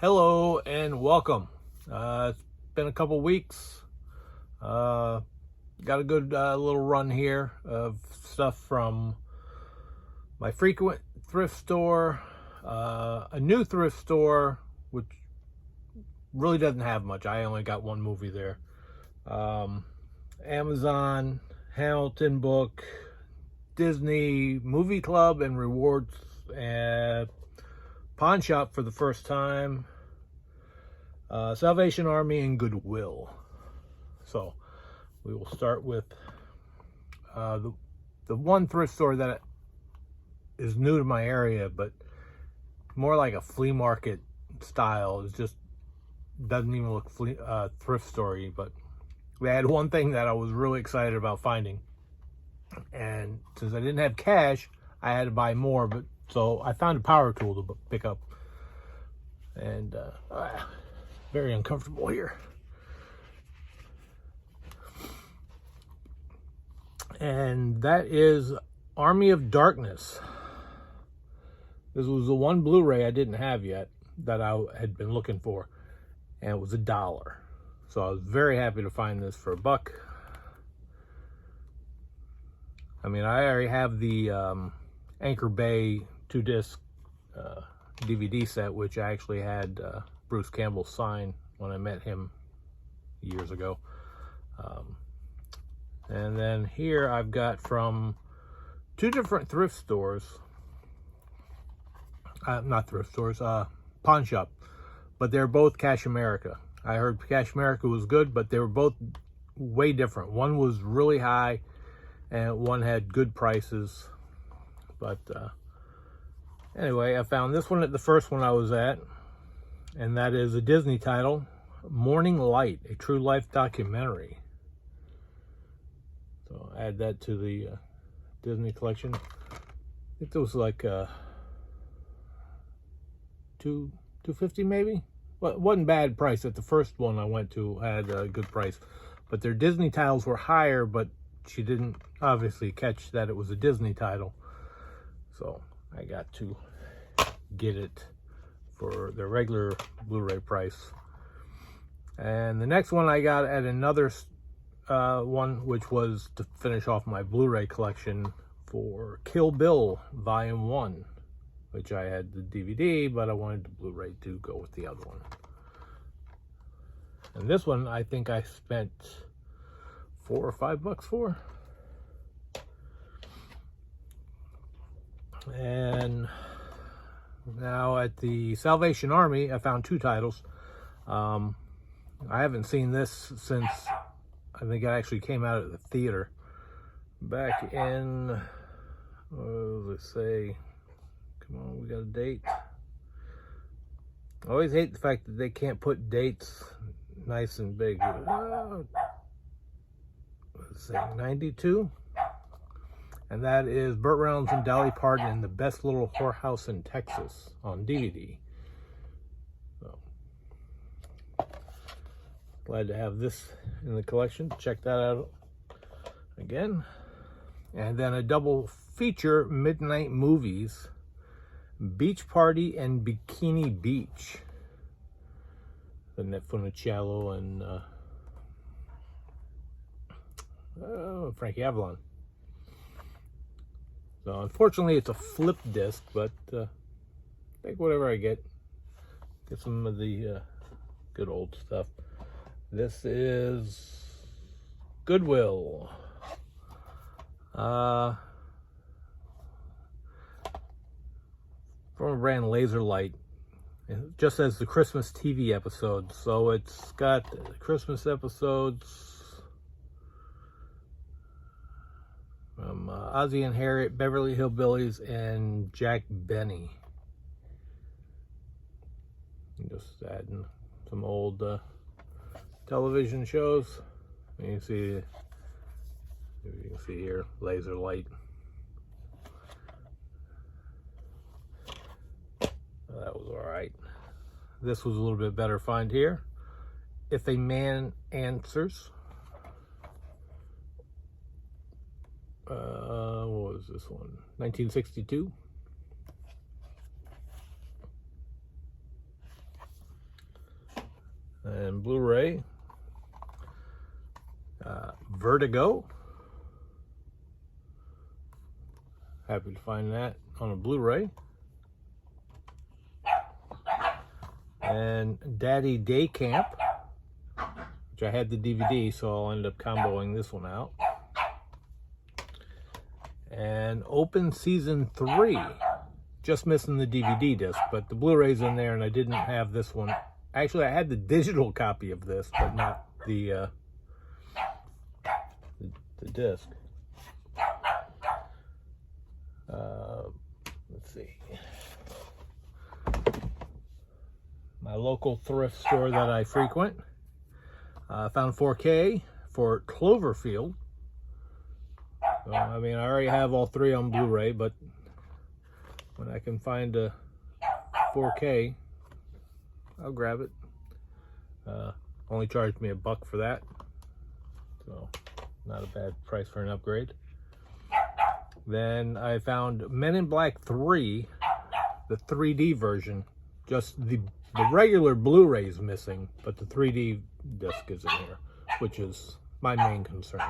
Hello and welcome. It's been a couple weeks. Got a good little run here of stuff from my frequent thrift store, a new thrift store, which really doesn't have much. I only got one movie there. Amazon, Hamilton Book, Disney Movie Club and Rewards, and Pawn Shop for the first time, Salvation Army, and Goodwill. So we will start with the one thrift store that is new to my area, but more like a flea market style. It just doesn't even look thrift store-y, but we had one thing that I was really excited about finding, and since I didn't have cash, I had to buy more. But so I found a power tool to pick up, and very uncomfortable here. And that is Army of Darkness. This was the one Blu Ray I didn't have yet that I had been looking for, and it was $1. So I was very happy to find this for $1. I mean, I already have the Anchor Bay 2-disc DVD set, which I actually had Bruce Campbell sign when I met him years ago. And then here I've got from two different thrift stores, not thrift stores, pawn shop, but they're both Cash America. I heard Cash America was good, but they were both way different. One was really high and one had good prices. But anyway, I found this one at the first one I was at, and that is a Disney title, Morning Light, a true life documentary. So add that to the Disney collection. I think it was like $250 maybe. Well, it wasn't bad price. At the first one I went to had a good price, but their Disney titles were higher. But she didn't obviously catch that it was a Disney title, so I got to get it for the regular Blu-ray price. And the next one I got at another one, which was to finish off my Blu-ray collection for Kill Bill Volume 1, which I had the DVD, but I wanted the Blu-ray to go with the other one. And this one I think I spent $4 or $5 for. And now at the Salvation Army, I found two titles. I haven't seen this since I think it actually came out at the theater back in, let's say, come on, we got a date. I always hate the fact that they can't put dates nice and big. Let's say 92. And that is Burt Reynolds and Dolly Parton in The Best Little Whorehouse in Texas on DVD. So, glad to have this in the collection. Check that out again. And then a double feature, Midnight Movies, Beach Party and Bikini Beach. The Annette Funicello and Frankie Avalon. So unfortunately it's a flip disc, but take whatever I get. Get some of the good old stuff. This is Goodwill. From a brand Laser Light. It just says the Christmas TV episodes. So it's got the Christmas episodes from Ozzie and Harriet, Beverly Hillbillies, and Jack Benny. Just adding some old television shows. And you can see here, Laser Light. That was all right. This was a little bit better find here. If a Man Answers. What was this one? 1962. and Blu Ray. Vertigo. Happy to find that on a Blu Ray. And Daddy Day Camp, which I had the DVD, so I'll end up comboing this one out. And Open Season 3, just missing the DVD disc, but the Blu-ray's in there, and I didn't have this one. Actually, I had the digital copy of this, but not the disc. Let's see. My local thrift store that I frequent. Found 4K for Cloverfield. So, I mean, I already have all three on Blu-ray, but when I can find a 4K, I'll grab it. Only charged me $1 for that, so not a bad price for an upgrade. Then I found Men in Black 3, the 3D version. Just the regular Blu-ray is missing, but the 3D disc is in here, which is my main concern.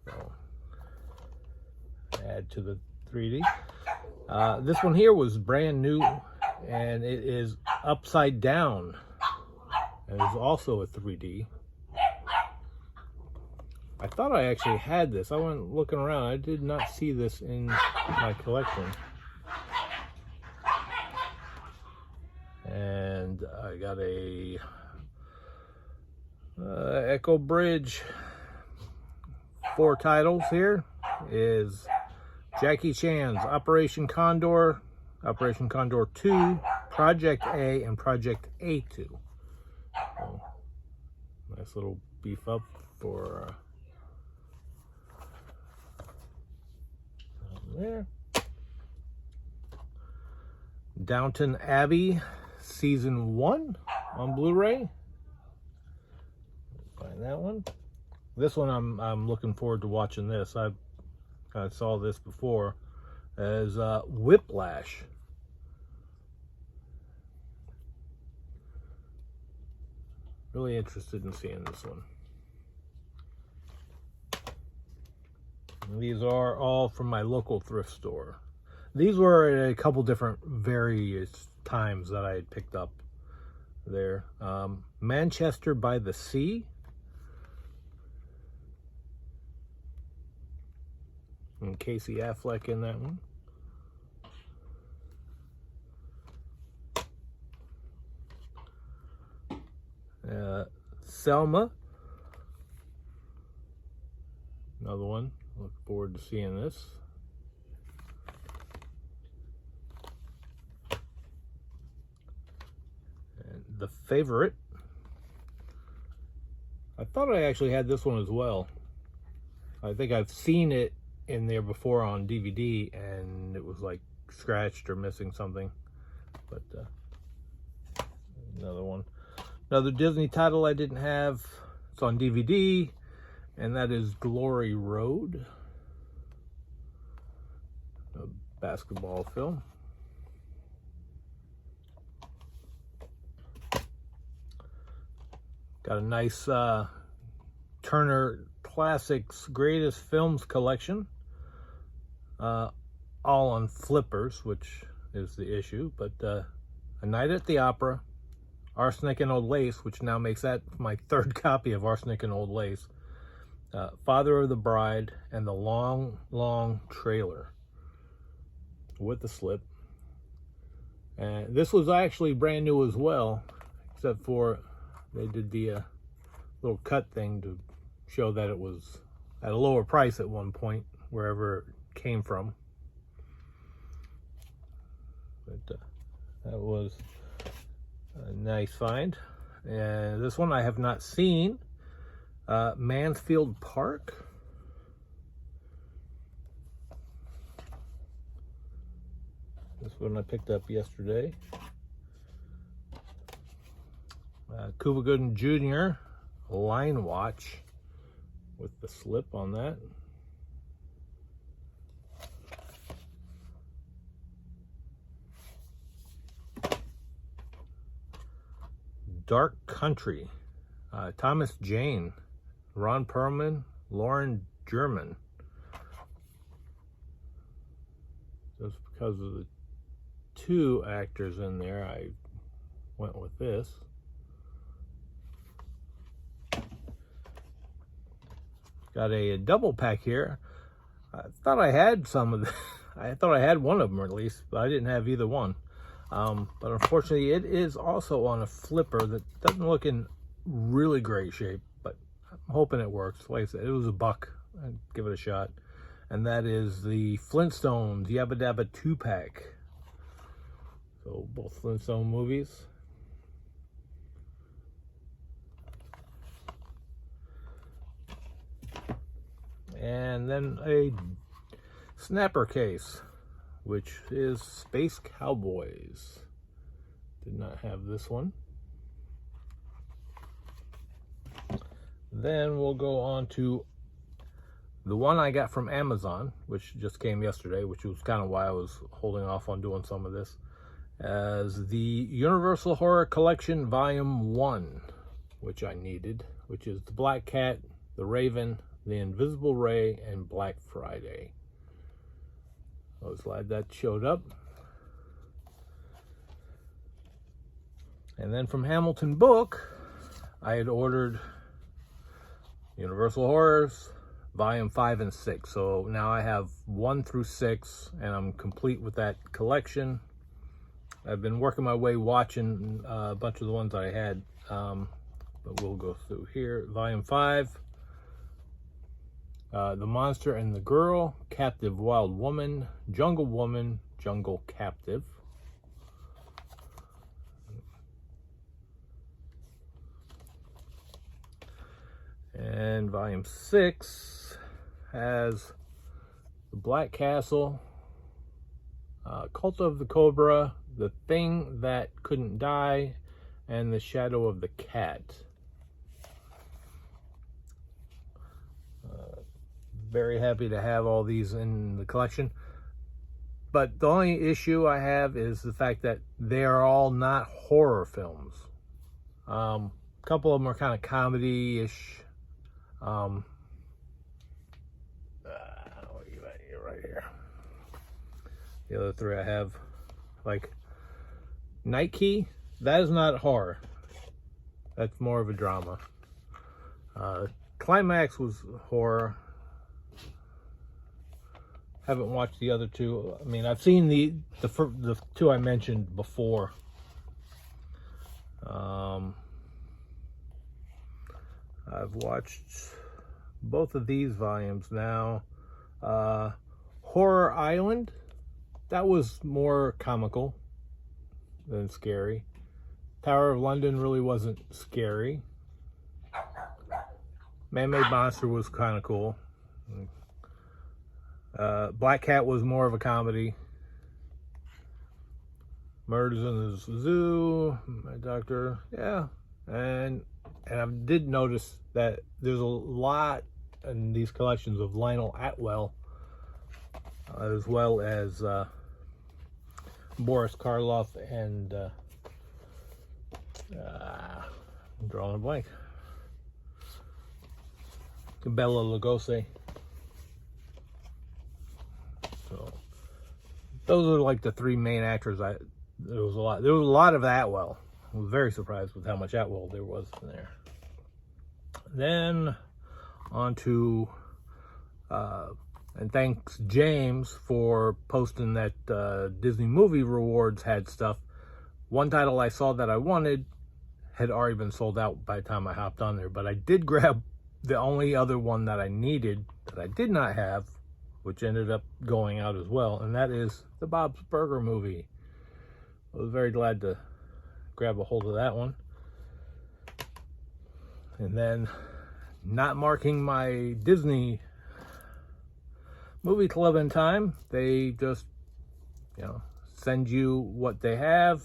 So, add to the 3D. This one here was brand new, and it is Upside Down. And it's also a 3D. I thought I actually had this. I went looking around. I did not see this in my collection. And I got a Echo Bridge. 4 titles here is Jackie Chan's Operation Condor, Operation Condor 2, Project A, and Project A2. So, nice little beef up for there. Downton Abbey Season 1 on Blu-ray. Find that one. This one I'm looking forward to watching this. I saw this before as Whiplash. Really interested in seeing this one. And these are all from my local thrift store. These were at a couple different various times that I had picked up there. Manchester by the Sea. And Casey Affleck in that one. Selma. Another one. Look forward to seeing this. And The Favorite. I thought I actually had this one as well. I think I've seen it in there before on DVD, and it was like scratched or missing something. But another one. Another Disney title I didn't have. It's on DVD, and that is Glory Road, a basketball film. Got a nice Turner Classics Greatest Films collection, all on flippers, which is the issue. But A Night at the Opera, Arsenic and Old Lace, which now makes that my 3rd copy of Arsenic and Old Lace, Father of the Bride, and The Long, Long Trailer with the slip. And this was actually brand new as well, except for they did the little cut thing to show that it was at a lower price at one point, wherever it came from. But that was a nice find. And this one I have not seen. Mansfield Park. This one I picked up yesterday. Cuba Gooding Jr. Line Watch with the slip on that. Dark Country. Thomas Jane, Ron Perlman, Lauren German. Just because of the two actors in there, I went with this. Got a double pack here. I thought I had some of the, I thought I had one of them at least, but I didn't have either one. But unfortunately, it is also on a flipper that doesn't look in really great shape, but I'm hoping it works. Like I said, it was $1. I'd give it a shot. And that is the Flintstones Yabba Dabba 2-pack. So both Flintstone movies. And then a snapper case, which is Space Cowboys. Did not have this one. Then we'll go on to the one I got from Amazon, which just came yesterday, which was kind of why I was holding off on doing some of this, as the Universal Horror Collection Volume 1, which I needed, which is the Black Cat, the Raven, the Invisible Ray, and Black Friday. I was glad that showed up. And then from Hamilton Book, I had ordered Universal Horrors Volume 5 and 6. So now I have 1 through 6, and I'm complete with that collection. I've been working my way watching a bunch of the ones I had, but we'll go through here. Volume 5. The Monster and the Girl, Captive Wild Woman, Jungle Captive. And Volume 6 has The Black Castle, Cult of the Cobra, The Thing That Couldn't Die, and The Shadow of the Cat. Very happy to have all these in the collection. But the only issue I have is the fact that they are all not horror films. A couple of them are kind of comedy-ish. What you got here, right here? The other three I have, like Night Key. That is not horror. That's more of a drama. Climax was horror. Haven't watched the other two. I mean, I've seen the two I mentioned before. I've watched both of these volumes now. Horror Island, that was more comical than scary. Tower of London really wasn't scary. Man-Made Monster was kind of cool. Black Cat was more of a comedy. Murders in the Zoo, My Doctor, yeah. And I did notice that there's a lot in these collections of Lionel Atwell, as well as Boris Karloff and I'm drawing a blank. Bela Lugosi. So those are like the three main actors. There was a lot of Atwell. I was very surprised with how much Atwell there was in there. Then on to and thanks James for posting that Disney Movie Rewards had stuff. One title I saw that I wanted had already been sold out by the time I hopped on there, but I did grab the only other one that I needed that I did not have, which ended up going out as well, and that is the Bob's Burger movie. I was very glad to grab a hold of that one. And then, not marking my Disney movie club in time, they just, send you what they have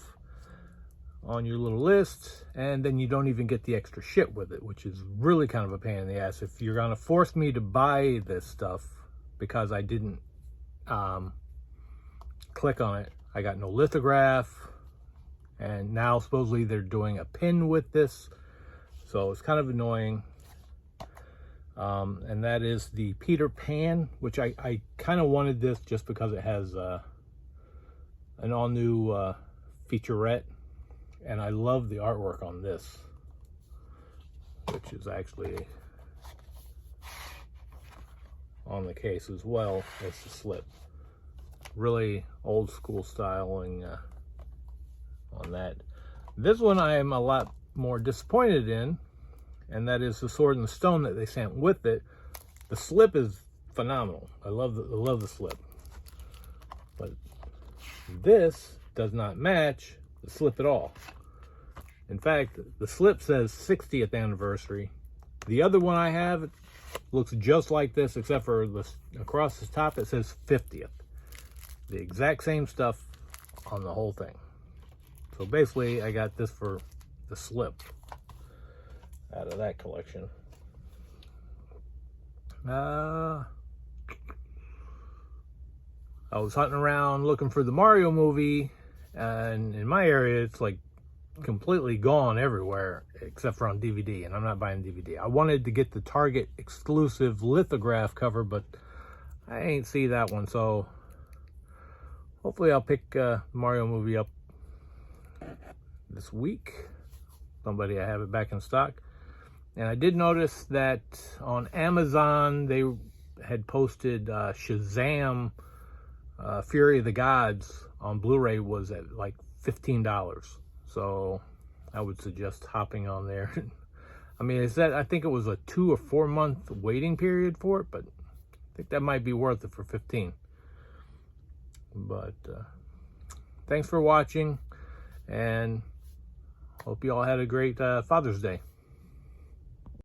on your little list, and then you don't even get the extra shit with it, which is really kind of a pain in the ass. If you're gonna force me to buy this stuff because I didn't click on it, I got no lithograph, And now supposedly they're doing a pin with this, so it's kind of annoying. And that is the Peter Pan, which I kind of wanted this just because it has an all-new featurette, and I love the artwork on this, which is actually on the case as well as the slip. Really old school styling on that. This one I am a lot more disappointed in, and that is the Sword and the Stone that they sent with it. The slip is phenomenal. I love the slip, but this does not match the slip at all. In fact, the slip says 60th anniversary. The other one I have looks just like this, except for across the top it says 50th. The exact same stuff on the whole thing. So basically, I got this for the slip out of that collection. I was hunting around looking for the Mario movie, and in my area it's like completely gone everywhere except for on DVD, and I'm not buying DVD. I wanted to get the Target exclusive lithograph cover, but I ain't see that one, so hopefully I'll pick the Mario movie up this week. Somebody, I have it back in stock. And I did notice that on Amazon they had posted Shazam Fury of the Gods on Blu-ray was at like $15. So I would suggest hopping on there. I mean, I think it was a 2 or 4 month waiting period for it, but I think that might be worth it for $15. But thanks for watching, and hope you all had a great Father's Day.